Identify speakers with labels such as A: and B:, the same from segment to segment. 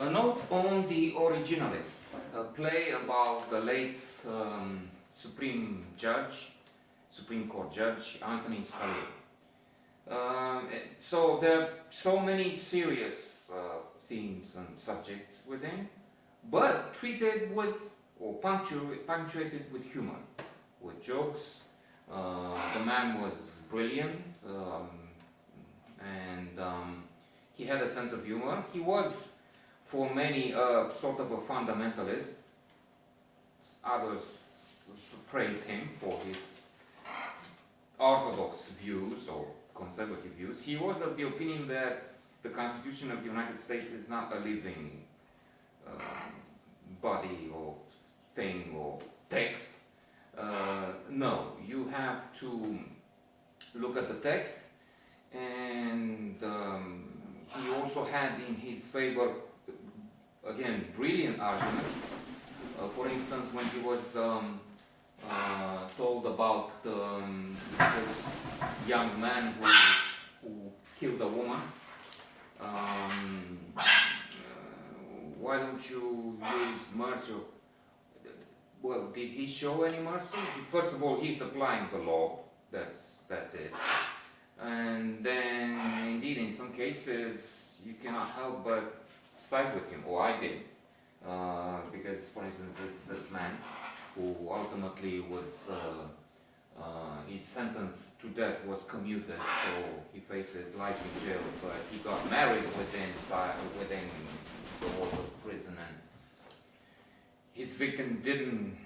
A: A note on the Originalist, a play about the late Supreme Court Judge Antonin Scalia. So there are so many serious themes and subjects within, but treated with or punctuated with humor, with jokes. The man was brilliant, and he had a sense of humor. He was, for many, sort of a fundamentalist. Others praise him for his orthodox views or conservative views. He was of the opinion that the Constitution of the United States is not a living body or thing or text. No, you have to look at the text, and he also had in his favor, again, brilliant arguments. For instance, when he was told about this young man who killed a woman, why don't you use mercy? Well, did he show any mercy? First of all, he's applying the law. That's it. And then, indeed, in some cases, you cannot help but side with him, or I did, because, for instance, this man who ultimately was his sentence to death was commuted, so he faces life in jail. But he got married within the walls of prison, and his victim didn't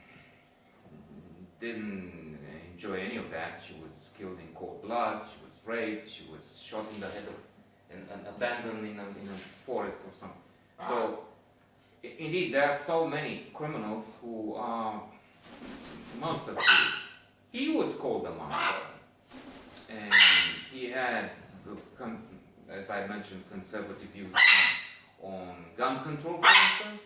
A: enjoy any of that. She was killed in cold blood. She was raped. She was shot in the head and abandoned in a forest or something. So, indeed, there are so many criminals who are monsters. He was called a monster, and he had, as I mentioned, conservative views on gun control, for instance,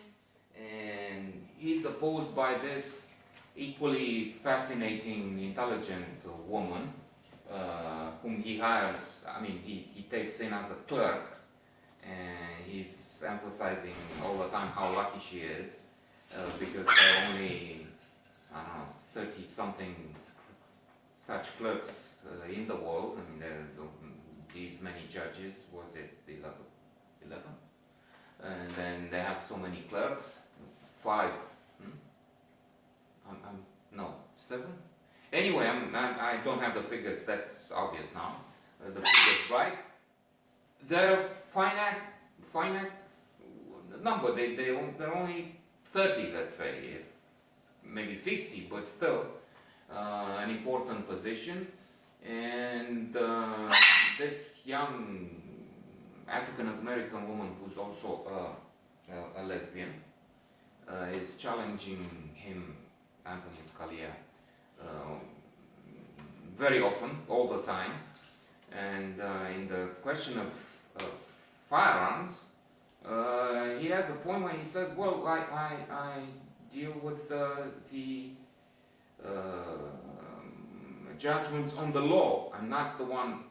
A: and he's opposed by this equally fascinating, intelligent woman whom he hires. I mean, he takes in as a clerk, and he's emphasizing all the time how lucky she is, because there are only, I don't know, 30-something such clerks in the world. I mean, there are these many judges. Was it 11? And then they have so many clerks, 5. No, 7. Anyway, I don't have the figures. That's obvious now. The figures, right? They're a finite number. They're only 30, let's say, if maybe 50, but still an important position. And this young African American woman, who's also a lesbian, is challenging him, Antonin Scalia, very often, all the time. And in the question of firearms, he has a point when he says, well, I deal with the judgments on the law. I'm not the one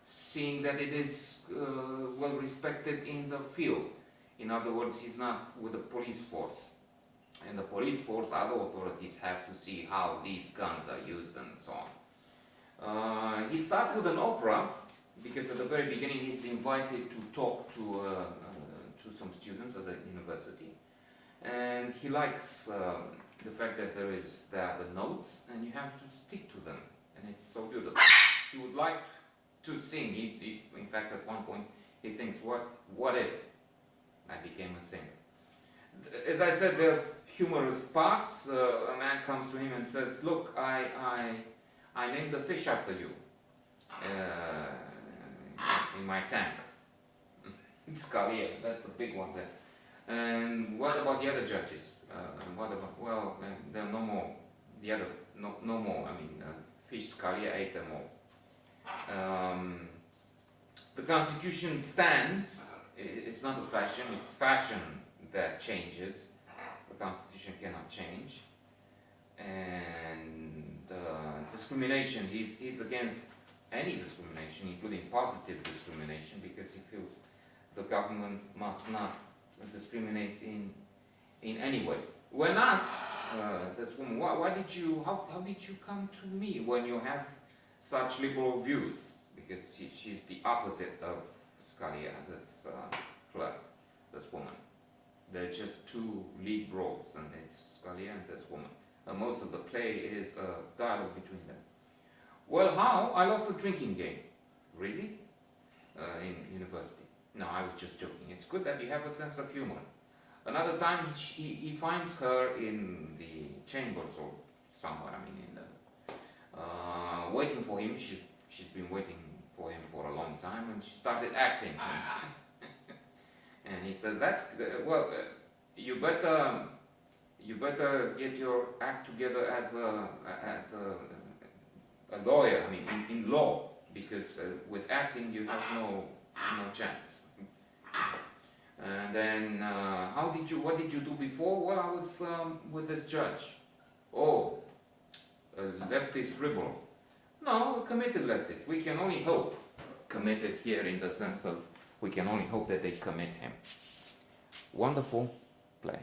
A: seeing that it is well respected in the field. In other words, he's not with the police force. And the police force, other authorities have to see how these guns are used and so on. He starts with an opera, because at the very beginning he's invited to talk to some students at the university. And he likes the fact that there are the notes, and you have to stick to them. And it's so beautiful. He would like to sing. In fact, at one point, he thinks, what if I became a singer? As I said, there are humorous parts. A man comes to him and says, look, I named a fish after you in my tank. Scalia, that's the big one there. And what about the other judges? Well, there are no more. No more. I mean, fish Scalia ate them all. The Constitution stands. It's not a fashion. It's fashion that changes. The Constitution cannot change. And discrimination. He's against any discrimination, including positive discrimination, because he feels the government must not discriminate in any way. When asked, this woman, how did you come to me when you have such liberal views? Because she's the opposite of Scalia, this clerk, this woman. They're just two lead roles, and it's Scalia and this woman. Most of the play is a dialogue between them. Well, how? I lost a drinking game. Really? In university. No, I was just joking. It's good that you have a sense of humor. Another time he finds her in the chambers or somewhere, in the, waiting for him. She's been waiting for him for a long time, and she started acting. And he says, you better get your act together as a lawyer, in law, because with acting you have no chance. And then, what did you do before? Well, I was with this judge. Oh, a leftist liberal. No, a committed leftist. We can only hope. Committed here in the sense of we can only hope that they commit him. Wonderful play.